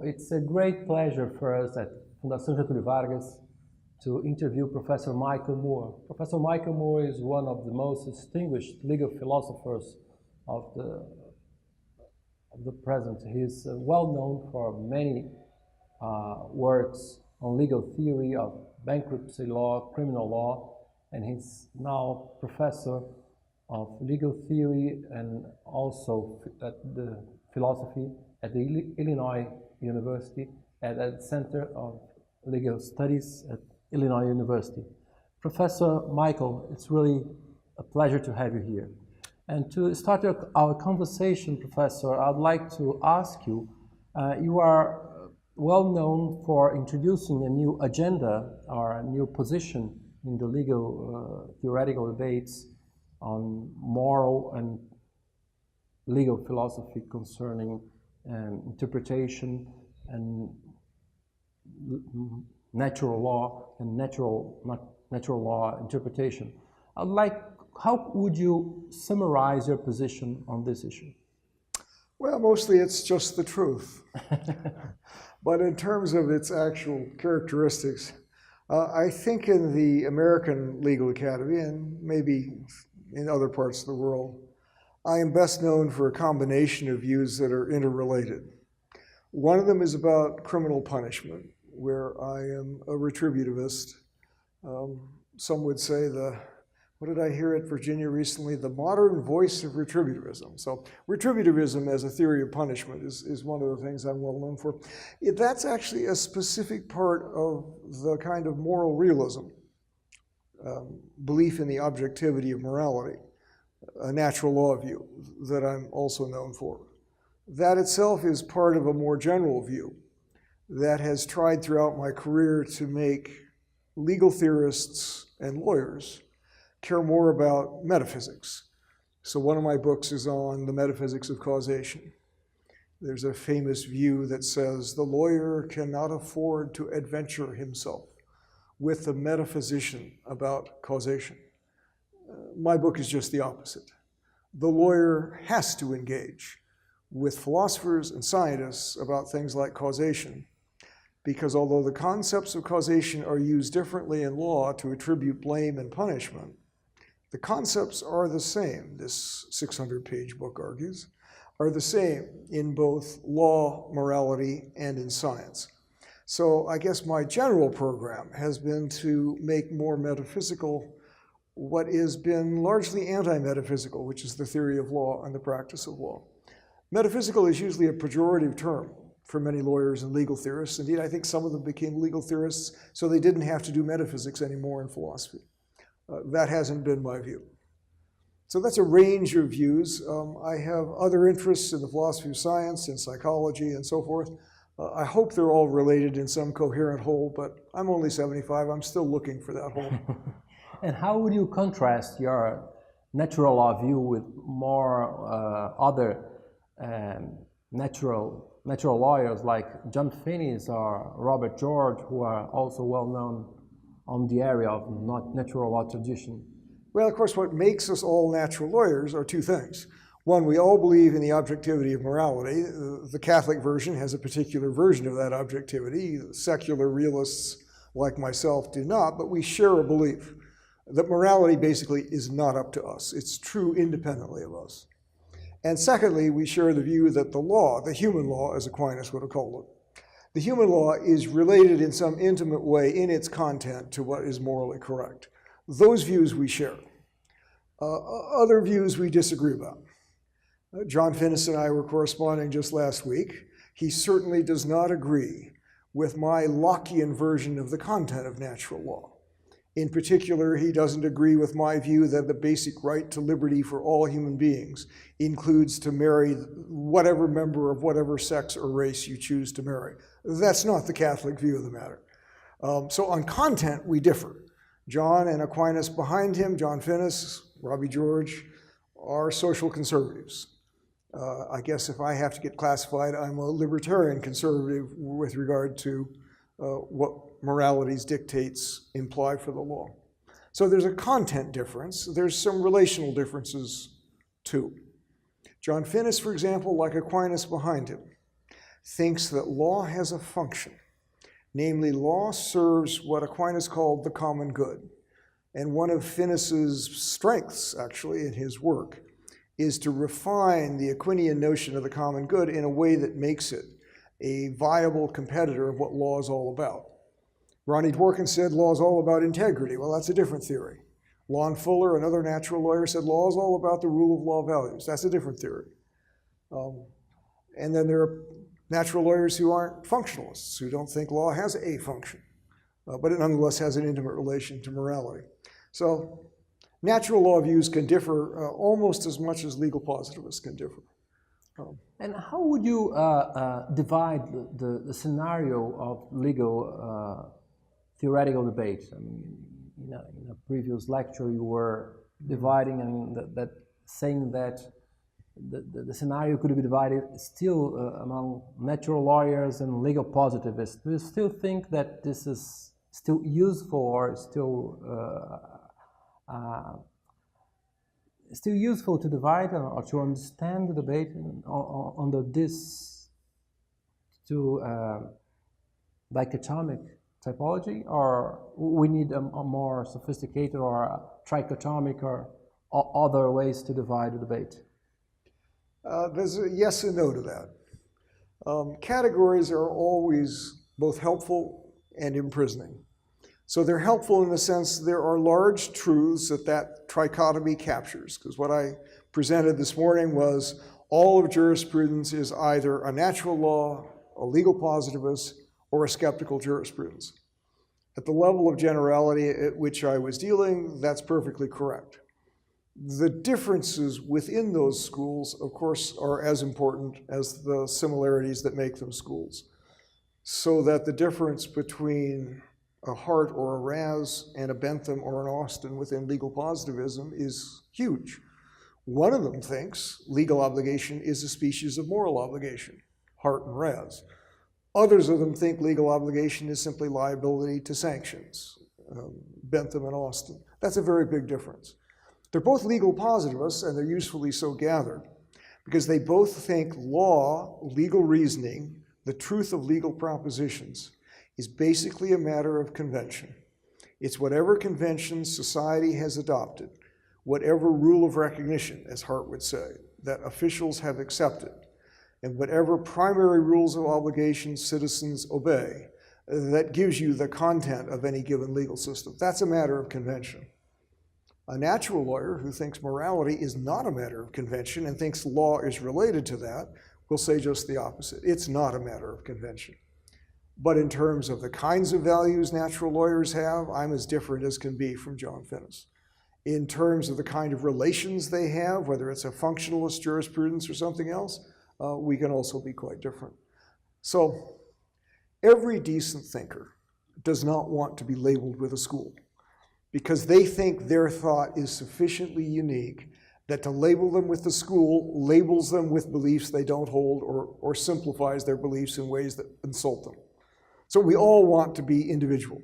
it's a great pleasure for us at Fundação Getúlio Vargas to interview Professor Michael Moore. Professor Michael Moore is one of the most distinguished legal philosophers of the present. He is well known for many works on legal theory of bankruptcy law, criminal law, and he's now professor of legal theory and also at the philosophy at the Illinois University at the Center of Legal Studies at Illinois University. Professor Michael, it's really a pleasure to have you here. And to start our conversation, Professor, I'd like to ask you, you are well known for introducing a new agenda or a new position in the legal theoretical debates on moral and legal philosophy concerning interpretation and natural law and natural law interpretation. How would you summarize your position on this issue? Well, mostly it's just the truth. But in terms of its actual characteristics, I think in the American Legal Academy, and maybe in other parts of the world, I am best known for a combination of views that are interrelated. One of them is about criminal punishment, where I am a retributivist. Some would say what did I hear at Virginia recently? The modern voice of retributivism. So retributivism as a theory of punishment is one of the things I'm well known for. That's actually a specific part of the kind of moral realism, belief in the objectivity of morality, a natural law view that I'm also known for. That itself is part of a more general view that has tried throughout my career to make legal theorists and lawyers care more about metaphysics. So one of my books is on the metaphysics of causation. There's a famous view that says the lawyer cannot afford to adventure himself with the metaphysician about causation. My book is just the opposite. The lawyer has to engage with philosophers and scientists about things like causation, because although the concepts of causation are used differently in law to attribute blame and punishment, the concepts are the same, this 600-page book argues, are the same in both law, morality, and in science. So I guess my general program has been to make more metaphysical what has been largely anti-metaphysical, which is the theory of law and the practice of law. Metaphysical is usually a pejorative term for many lawyers and legal theorists. Indeed, I think some of them became legal theorists so they didn't have to do metaphysics anymore in philosophy. That hasn't been my view. So that's a range of views. I have other interests in the philosophy of science, in psychology, and so forth. I hope they're all related in some coherent whole, but I'm only 75. I'm still looking for that whole. And how would you contrast your natural law view with more other natural lawyers like John Finnis or Robert George, who are also well known on the area of natural law tradition? Well, of course, what makes us all natural lawyers are two things. One, we all believe in the objectivity of morality. The Catholic version has a particular version of that objectivity. Secular realists like myself do not, but we share a belief that morality basically is not up to us. It's true independently of us. And secondly, we share the view that the law, the human law, as Aquinas would have called it, the human law is related in some intimate way in its content to what is morally correct. Those views we share. Other views we disagree about. John Finnis and I were corresponding just last week. He certainly does not agree with my Lockean version of the content of natural law. In particular, he doesn't agree with my view that the basic right to liberty for all human beings includes to marry whatever member of whatever sex or race you choose to marry. That's not the Catholic view of the matter. So on content, we differ. John and Aquinas behind him, John Finnis, Robbie George, are social conservatives. I guess if I have to get classified, I'm a libertarian conservative with regard to what morality's dictates imply for the law. So there's a content difference. There's some relational differences too. John Finnis, for example, like Aquinas behind him, thinks that law has a function. Namely, law serves what Aquinas called the common good. And one of Finis's strengths, actually, in his work, is to refine the Aquinian notion of the common good in a way that makes it a viable competitor of what law is all about. Ronnie Dworkin said law is all about integrity. Well, that's a different theory. Lon Fuller, another natural lawyer, said law is all about the rule of law values. That's a different theory. And then there are natural lawyers who aren't functionalists, who don't think law has a function, but it nonetheless has an intimate relation to morality. So natural law views can differ almost as much as legal positivists can differ. And how would you divide the scenario of legal theoretical debate? I mean, in a previous lecture, you were dividing, that saying that the scenario could be divided still among natural lawyers and legal positivists. Do you still think that this is still useful, or still useful to divide or to understand the debate under this two dichotomic typology, or we need a more sophisticated or a trichotomic or other ways to divide the debate? There's a yes and no to that. Categories are always both helpful and imprisoning. So they're helpful in the sense there are large truths that trichotomy captures, because what I presented this morning was all of jurisprudence is either a natural law, a legal positivist, or a skeptical jurisprudence. At the level of generality at which I was dealing, that's perfectly correct. The differences within those schools, of course, are as important as the similarities that make them schools. So that the difference between a Hart or a Raz and a Bentham or an Austin within legal positivism is huge. One of them thinks legal obligation is a species of moral obligation, Hart and Raz. Others of them think legal obligation is simply liability to sanctions, Bentham and Austin. That's a very big difference. They're both legal positivists, and they're usefully so gathered, because they both think law, legal reasoning, the truth of legal propositions, is basically a matter of convention. It's whatever convention society has adopted, whatever rule of recognition, as Hart would say, that officials have accepted, and whatever primary rules of obligation citizens obey, that gives you the content of any given legal system. That's a matter of convention. A natural lawyer who thinks morality is not a matter of convention and thinks law is related to that will say just the opposite. It's not a matter of convention. But in terms of the kinds of values natural lawyers have, I'm as different as can be from John Finnis. In terms of the kind of relations they have, whether it's a functionalist jurisprudence or something else, we can also be quite different. So every decent thinker does not want to be labeled with a school, because they think their thought is sufficiently unique that to label them with the school labels them with beliefs they don't hold, or simplifies their beliefs in ways that insult them. So we all want to be individual,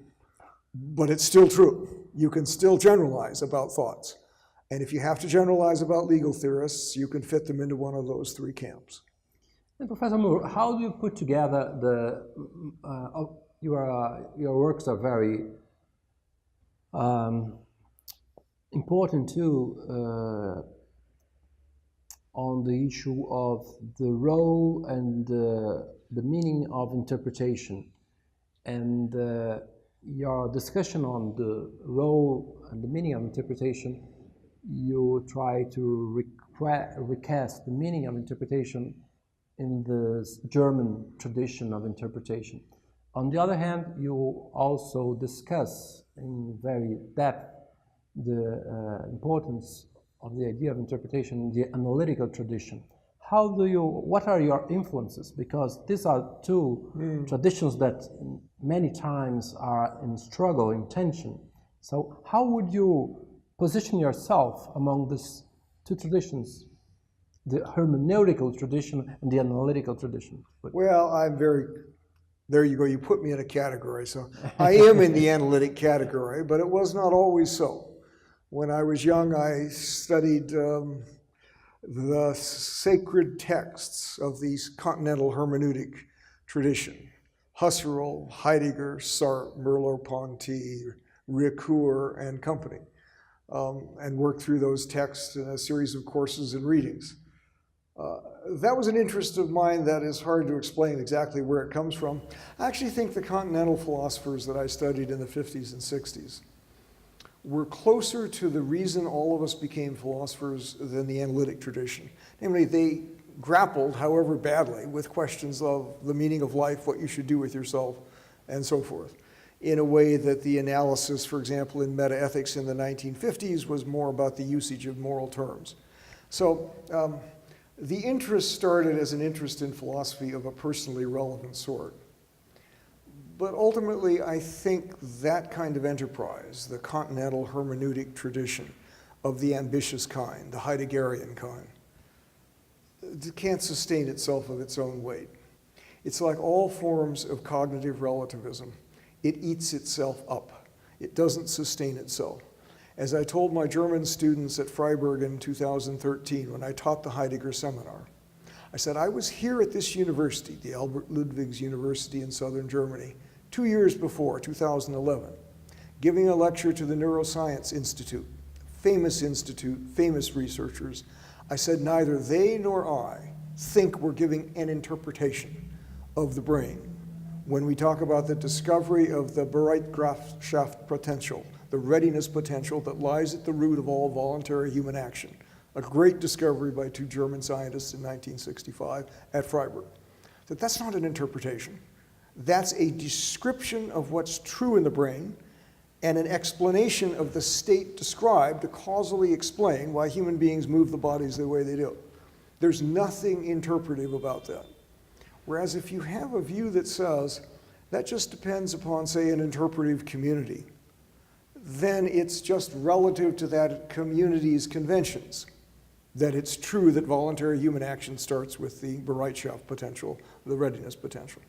but it's still true. You can still generalize about thoughts. And if you have to generalize about legal theorists, you can fit them into one of those three camps. And Professor Moore, how do you put together your works are very important too on the issue of the role and the meaning of interpretation, and your discussion on the role and the meaning of interpretation. You try to recast the meaning of interpretation in the German tradition of interpretation. On the other hand, you also discuss in very depth the importance of the idea of interpretation in the analytical tradition. What are your influences? Because these are two traditions that many times are in struggle, in tension. So how would you position yourself among these two traditions, the hermeneutical tradition and the analytical tradition? Well, there you go, you put me in a category. So I am in the analytic category, but it was not always so. When I was young, I studied the sacred texts of the continental hermeneutic tradition, Husserl, Heidegger, Sartre, Merleau-Ponty, Ricoeur, and company, and worked through those texts in a series of courses and readings. That was an interest of mine that is hard to explain exactly where it comes from. I actually think the continental philosophers that I studied in the 50s and 60s were closer to the reason all of us became philosophers than the analytic tradition. Namely, they grappled, however badly, with questions of the meaning of life, what you should do with yourself, and so forth, in a way that the analysis, for example, in metaethics in the 1950s was more about the usage of moral terms. So the interest started as an interest in philosophy of a personally relevant sort. But ultimately, I think that kind of enterprise, the continental hermeneutic tradition of the ambitious kind, the Heideggerian kind, can't sustain itself of its own weight. It's like all forms of cognitive relativism. It eats itself up. It doesn't sustain itself. As I told my German students at Freiburg in 2013 when I taught the Heidegger seminar, I said, I was here at this university, the Albert Ludwigs University in southern Germany, 2 years before, 2011, giving a lecture to the Neuroscience Institute, famous researchers. I said, neither they nor I think we're giving an interpretation of the brain when we talk about the discovery of the Bereitschaft potential, the readiness potential that lies at the root of all voluntary human action, a great discovery by two German scientists in 1965 at Freiburg. That that's not an interpretation. That's a description of what's true in the brain and an explanation of the state described to causally explain why human beings move the bodies the way they do. There's nothing interpretive about that. Whereas if you have a view that says that just depends upon, say, an interpretive community, then it's just relative to that community's conventions, that it's true that voluntary human action starts with the Bereitschaft potential, the readiness potential.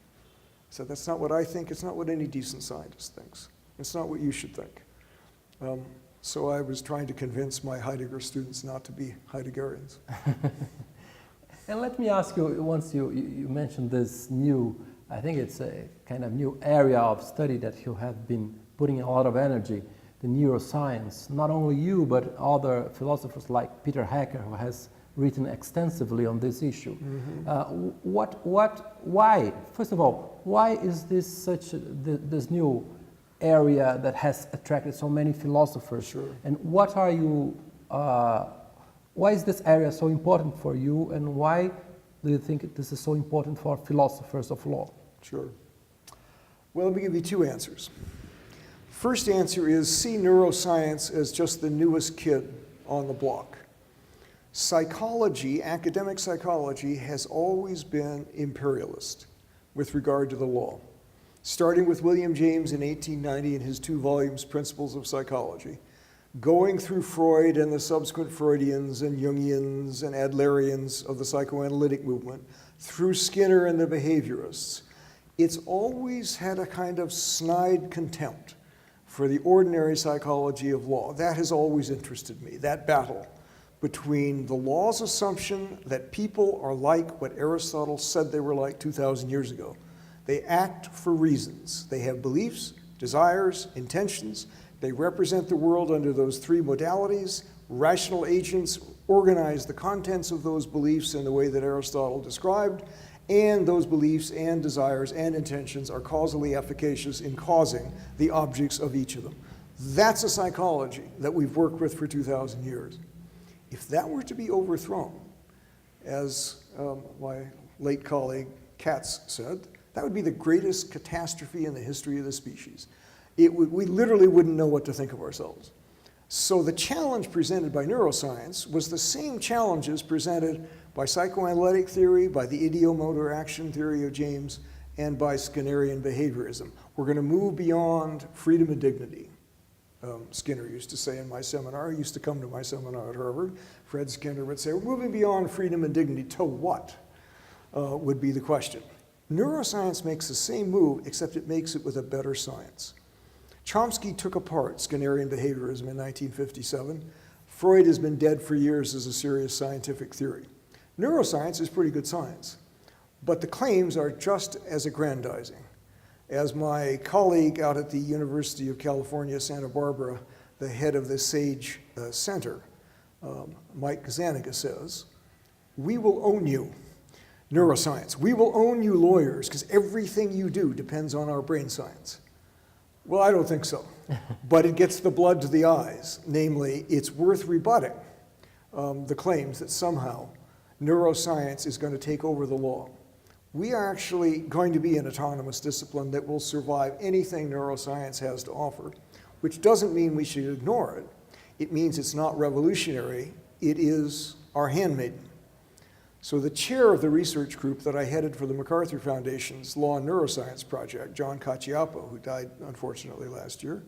So that's not what I think. It's not what any decent scientist thinks. It's not what you should think. So I was trying to convince my Heidegger students not to be Heideggerians. And let me ask you, once you mentioned this new, I think it's a kind of new area of study that you have been putting a lot of energy, the neuroscience. Not only you, but other philosophers like Peter Hacker, who has written extensively on this issue. Mm-hmm. Why? First of all, why is this this new area that has attracted so many philosophers? Sure. And what are you? Why is this area so important for you, and why do you think this is so important for philosophers of law? Sure. Well, let me give you two answers. First answer is see neuroscience as just the newest kid on the block. Psychology, academic psychology, has always been imperialist with regard to the law, starting with William James in 1890 in his 2 volumes, Principles of Psychology, going through Freud and the subsequent Freudians and Jungians and Adlerians of the psychoanalytic movement, through Skinner and the behaviorists. It's always had a kind of snide contempt for the ordinary psychology of law. That has always interested me, that battle between the law's assumption that people are like what Aristotle said they were like 2,000 years ago. They act for reasons. They have beliefs, desires, intentions. They represent the world under those 3 modalities. Rational agents organize the contents of those beliefs in the way that Aristotle described, and those beliefs and desires and intentions are causally efficacious in causing the objects of each of them. That's a psychology that we've worked with for 2,000 years. If that were to be overthrown, as my late colleague Katz said, that would be the greatest catastrophe in the history of the species. We literally wouldn't know what to think of ourselves. So the challenge presented by neuroscience was the same challenges presented by psychoanalytic theory, by the idiomotor action theory of James, and by Skinnerian behaviorism. We're going to move beyond freedom and dignity. Skinner used to say in my seminar, he used to come to my seminar at Harvard, Fred Skinner would say, we're moving beyond freedom and dignity to what would be the question. Neuroscience makes the same move, except it makes it with a better science. Chomsky took apart Skinnerian behaviorism in 1957 Freud has been dead for years as a serious scientific theory. Neuroscience is pretty good science, but the claims are just as aggrandizing. As my colleague out at the University of California, Santa Barbara, the head of the SAGE Center, Mike Zaniga, says, we will own you, neuroscience. We will own you lawyers because everything you do depends on our brain science. Well, I don't think so, but it gets the blood to the eyes. Namely, it's worth rebutting the claims that somehow neuroscience is going to take over the law. We are actually going to be an autonomous discipline that will survive anything neuroscience has to offer, which doesn't mean we should ignore it. It means it's not revolutionary. It is our handmaiden. So the chair of the research group that I headed for the MacArthur Foundation's Law and Neuroscience Project, John Cacioppo, who died unfortunately last year,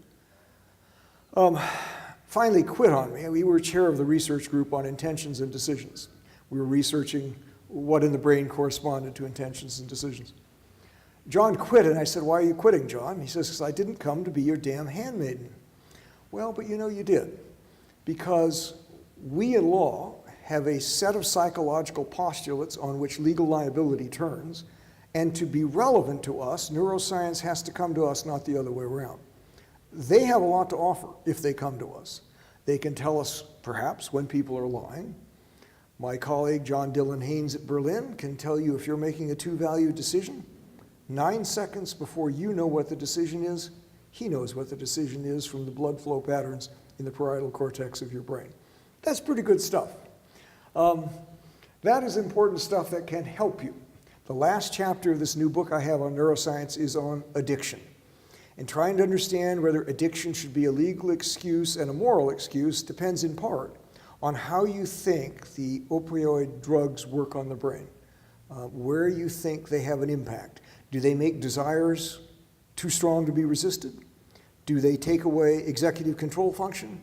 finally quit on me. We were chair of the research group on intentions and decisions. We were researching what in the brain corresponded to intentions and decisions. John quit, and I said, why are you quitting, John? He says, because I didn't come to be your damn handmaiden. Well, but you know you did, because we in law have a set of psychological postulates on which legal liability turns, and to be relevant to us, neuroscience has to come to us, not the other way around. They have a lot to offer if they come to us. They can tell us, perhaps, when people are lying. My colleague, John Dylan Haynes at Berlin, can tell you if you're making a two-value decision, 9 seconds before you know what the decision is, he knows what the decision is from the blood flow patterns in the parietal cortex of your brain. That's pretty good stuff. That is important stuff that can help you. The last chapter of this new book I have on neuroscience is on addiction. And trying to understand whether addiction should be a legal excuse and a moral excuse depends in part on how you think the opioid drugs work on the brain, where you think they have an impact. Do they make desires too strong to be resisted? Do they take away executive control function?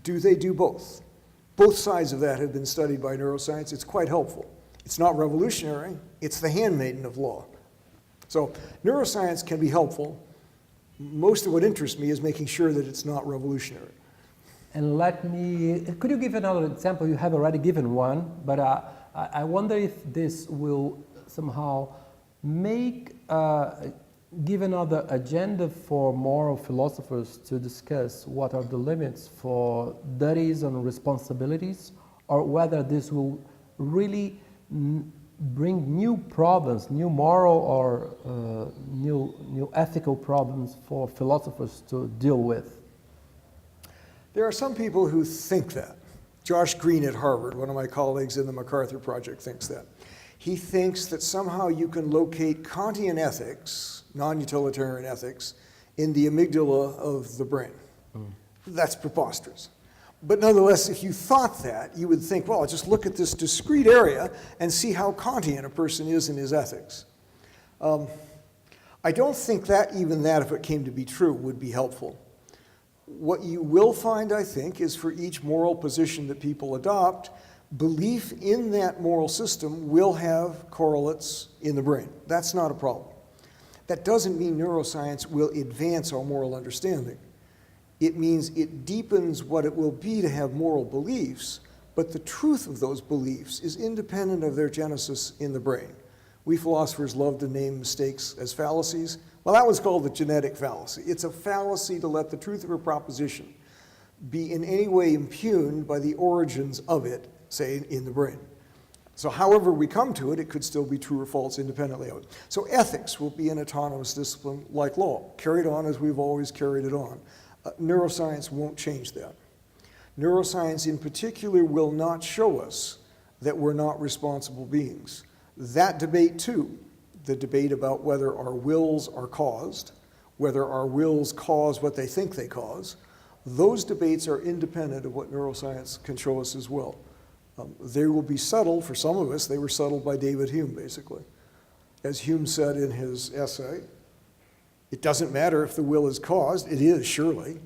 Do they do both? Both sides of that have been studied by neuroscience. It's quite helpful. It's not revolutionary. It's the handmaiden of law. So neuroscience can be helpful. Most of what interests me is making sure that it's not revolutionary. And could you give another example? You have already given one, but I wonder if this will somehow give another agenda for moral philosophers to discuss what are the limits for duties and responsibilities, or whether this will really bring new problems, new moral or new ethical problems for philosophers to deal with. There are some people who think that. Josh Green at Harvard, one of my colleagues in the MacArthur Project, thinks that. He thinks that somehow you can locate Kantian ethics, non-utilitarian ethics, in the amygdala of the brain. That's preposterous. But nonetheless, if you thought that, you would think, well, just look at this discrete area and see how Kantian a person is in his ethics. I don't think that even that, if it came to be true, would be helpful. What you will find, I think, is for each moral position that people adopt, belief in that moral system will have correlates in the brain. That's not a problem. That doesn't mean neuroscience will advance our moral understanding. It means it deepens what it will be to have moral beliefs, but the truth of those beliefs is independent of their genesis in the brain. We philosophers love to name mistakes as fallacies. Well, that was called the genetic fallacy. It's a fallacy to let the truth of a proposition be in any way impugned by the origins of it, say, in the brain. So however we come to it, it could still be true or false independently of it. So ethics will be an autonomous discipline like law, carried on as we've always carried it on. Neuroscience won't change that. Neuroscience in particular will not show us that we're not responsible beings. That debate too, the debate about whether our wills are caused, whether our wills cause what they think they cause, those debates are independent of what neuroscience can show us as well. They will be settled, for some of us, they were settled by David Hume, basically. As Hume said in his essay, it doesn't matter if the will is caused, it is, surely.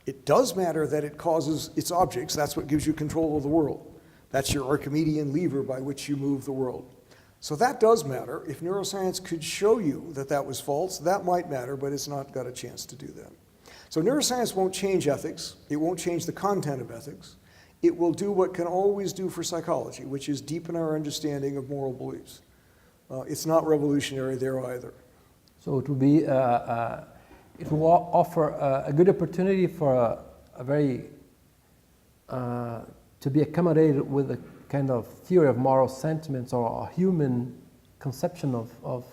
It does matter that it causes its objects, that's what gives you control of the world. That's your Archimedean lever by which you move the world. So that does matter. If neuroscience could show you that that was false, that might matter, but it's not got a chance to do that. So neuroscience won't change ethics. It won't change the content of ethics. it will do what can always do for psychology, which is deepen our understanding of moral beliefs. It's not revolutionary there either. So it will be, it will offer a good opportunity for to be accommodated with a kind of theory of moral sentiments or a human conception of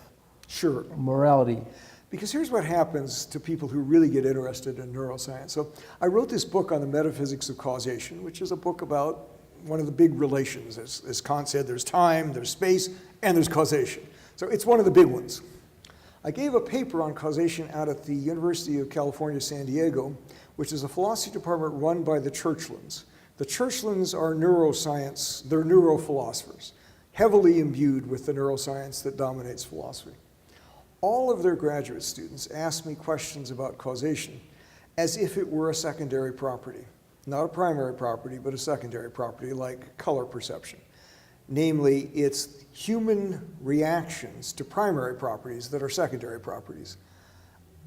Sure. morality. Because here's what happens to people who really get interested in neuroscience. So I wrote this book on the Metaphysics of Causation, which is a book about one of the big relations. As Kant said, there's time, there's space, and there's causation. So it's one of the big ones. I gave a paper on causation out at the University of California, San Diego, which is a philosophy department run by the Churchlands. The Churchlands are neuroscience, they're neurophilosophers, heavily imbued with the neuroscience that dominates philosophy. All of their graduate students ask me questions about causation as if it were a secondary property. Not a primary property, but a secondary property like color perception. Namely, it's human reactions to primary properties that are secondary properties.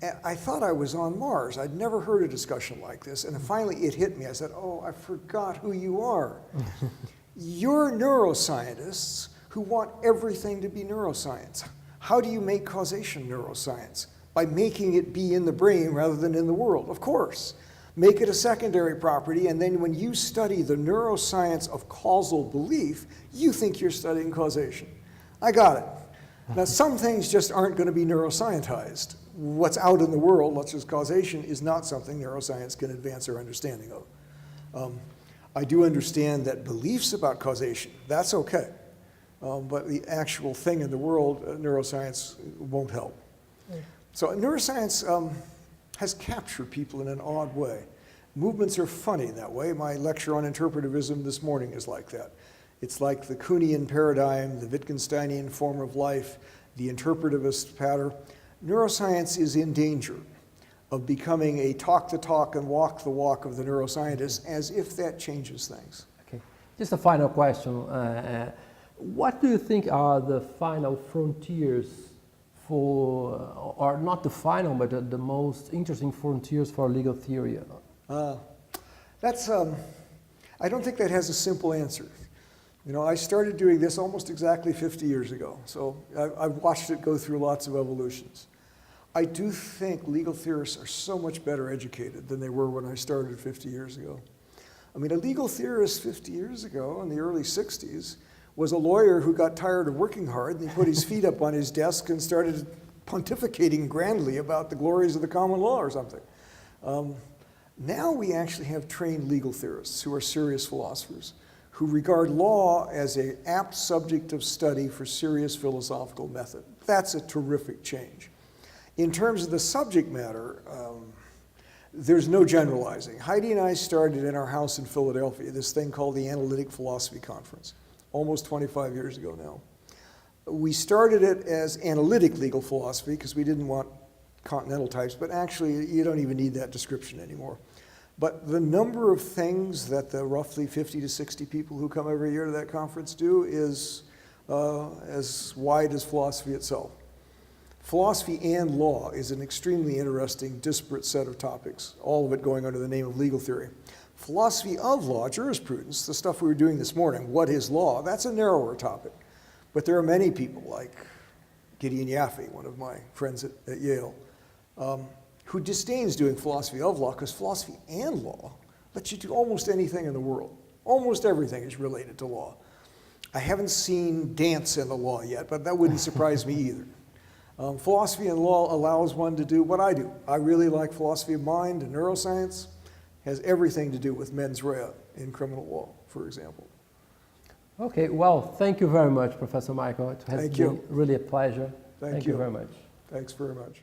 And I thought I was on Mars. I'd never heard a discussion like this. And finally it hit me. I said, oh, I forgot who you are. You're neuroscientists who want everything to be neuroscience. How do you make causation neuroscience? By making it be in the brain rather than in the world, of course. Make it a secondary property, and then when you study the neuroscience of causal belief, you think you're studying causation. I got it. Now, some things just aren't going to be neuroscientized. What's out in the world, such as causation, is not something neuroscience can advance our understanding of. I do understand that beliefs about causation, that's okay. But the actual thing in the world, neuroscience won't help. So neuroscience has captured people in an odd way. Movements are funny that way. My lecture on interpretivism this morning is like that. It's like the Kuhnian paradigm, the Wittgensteinian form of life, the interpretivist pattern. Neuroscience is in danger of becoming a talk the talk and walk the walk of the neuroscientists, as if that changes things. Okay, just a final question. What do you think are the final frontiers for, or not the final, but the most interesting frontiers for legal theory? I don't think that has a simple answer. You know, I started doing this almost exactly 50 years ago, so I've watched it go through lots of evolutions. I do think legal theorists are so much better educated than they were when I started 50 years ago. I mean, a legal theorist 50 years ago, in the early 60s, was a lawyer who got tired of working hard, and he put his feet up on his desk and started pontificating grandly about the glories of the common law or something. Now we actually have trained legal theorists who are serious philosophers, who regard law as an apt subject of study for serious philosophical method. That's a terrific change. In terms of the subject matter, there's no generalizing. Heidi and I started in our house in Philadelphia this thing called the Analytic Philosophy Conference, almost 25 years ago now. We started it as analytic legal philosophy because we didn't want continental types, but actually you don't even need that description anymore. But the number of things that the roughly 50 to 60 people who come every year to that conference do is as wide as philosophy itself. Philosophy and law is an extremely interesting, disparate set of topics, all of it going under the name of legal theory. Philosophy of law, jurisprudence, the stuff we were doing this morning, what is law, that's a narrower topic. But there are many people like Gideon Yaffe, one of my friends at Yale, who disdains doing philosophy of law because philosophy and law lets you do almost anything in the world. Almost everything is related to law. I haven't seen dance in the law yet, but that wouldn't surprise me either. Philosophy and law allows one to do what I do. I really like philosophy of mind and neuroscience. Has everything to do with mens rea in criminal law, for example. Okay, well, thank you very much, Professor Michael. It has been really a pleasure. Thank you very much. Thanks very much.